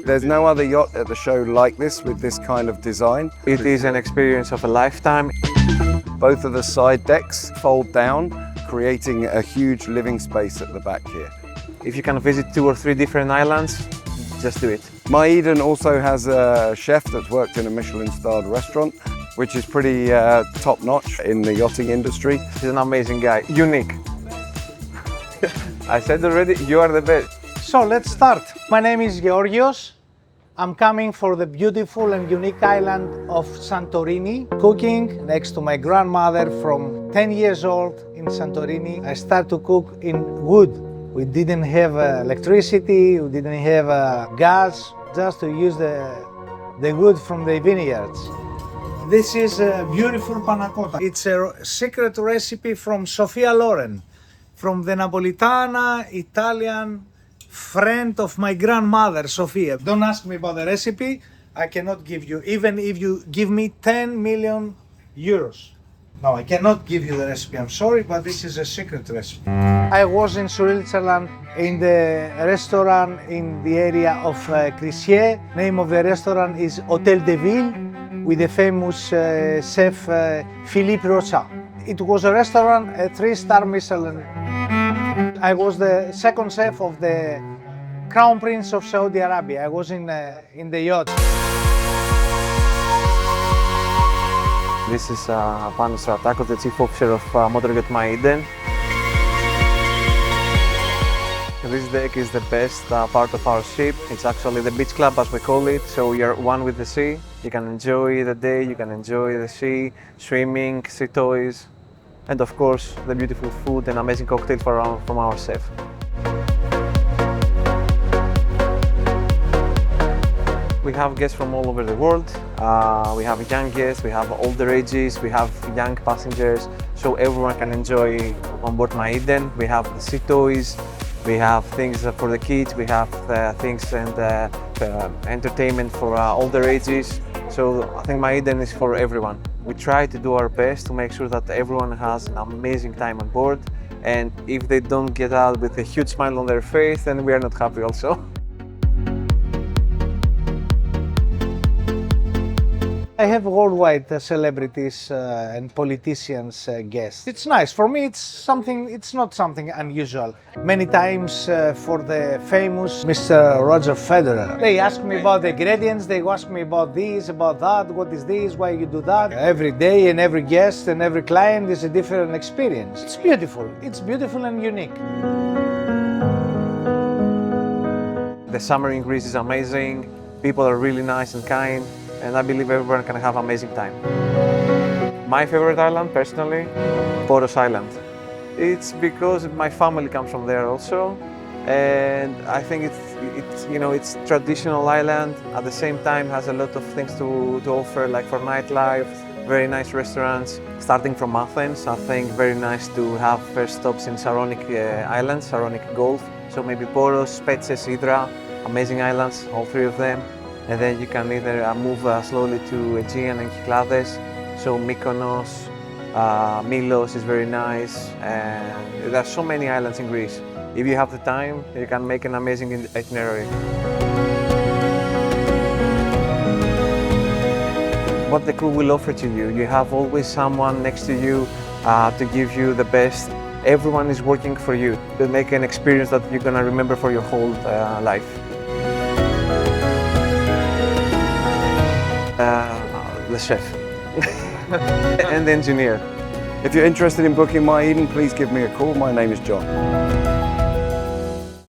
There's no other yacht at the show like this with this kind of design. It is an experience of a lifetime. Both of the side decks fold down, creating a huge living space at the back here. If you can visit 2 or 3 different islands, just do it. My Eden also has a chef that's worked in a Michelin-starred restaurant, which is pretty top-notch in the yachting industry. He's an amazing guy, unique. I said already, you are the best. So let's start. My name is Yorios. I'm coming for the beautiful and unique island of Santorini, cooking next to my grandmother from 10 years old in Santorini. I start to cook in wood. We didn't have electricity, we didn't have gas, just to use the wood from the vineyards. This is a beautiful panna cotta. It's a secret recipe from Sophia Loren, from the Napolitana Italian friend of my grandmother, Sophia. Don't ask me about the recipe, I cannot give you, even if you give me 10 million euros. No, I cannot give you the recipe, I'm sorry, but this is a secret recipe. I was in Switzerland in the restaurant in the area of Crissier. Name of the restaurant is Hotel de Ville, with the famous chef Philippe Rocha. It was a restaurant, a 3-star Michelin. I was the second chef of the Crown Prince of Saudi Arabia. I was in the yacht. This is Panos Stratakos, the chief officer of Motor Yacht My Eden. This deck is the best part of our ship. It's actually the beach club, as we call it, so you're one with the sea. You can enjoy the day, you can enjoy the sea, swimming, sea toys, and of course the beautiful food and amazing cocktail from our chef. We have guests from all over the world. We have young guests, we have older ages, we have young passengers, so everyone can enjoy on board My Eden. We have the sea toys, we have things for the kids, we have things and entertainment for older ages. So I think My Eden is for everyone. We try to do our best to make sure that everyone has an amazing time on board, and if they don't get out with a huge smile on their face, then we are not happy also. I have worldwide celebrities and politicians guests. It's nice. For me, it's not something unusual. Many times for the famous Mr. Roger Federer, they ask me about the ingredients, they ask me about this, about that, what is this, why you do that. Every day and every guest and every client is a different experience. It's beautiful and unique. The summer in Greece is amazing, people are really nice and kind, and I believe everyone can have an amazing time. My favorite island, personally, Poros Island. It's because my family comes from there also, and I think it's traditional island. At the same time, has a lot of things to offer, like for nightlife, very nice restaurants. Starting from Athens, I think very nice to have first stops in Saronic Islands, Saronic Gulf. So maybe Poros, Spetses, Hydra, amazing islands, all 3 of them. And then you can either move slowly to Aegean and Cyclades, so Mykonos, Milos is very nice, and there are so many islands in Greece. If you have the time, you can make an amazing itinerary. What the crew will offer to you, you have always someone next to you to give you the best. Everyone is working for you to make an experience that you're gonna remember for your whole life. The chef and the engineer. If you're interested in booking My Eden, please give me a call. My name is John.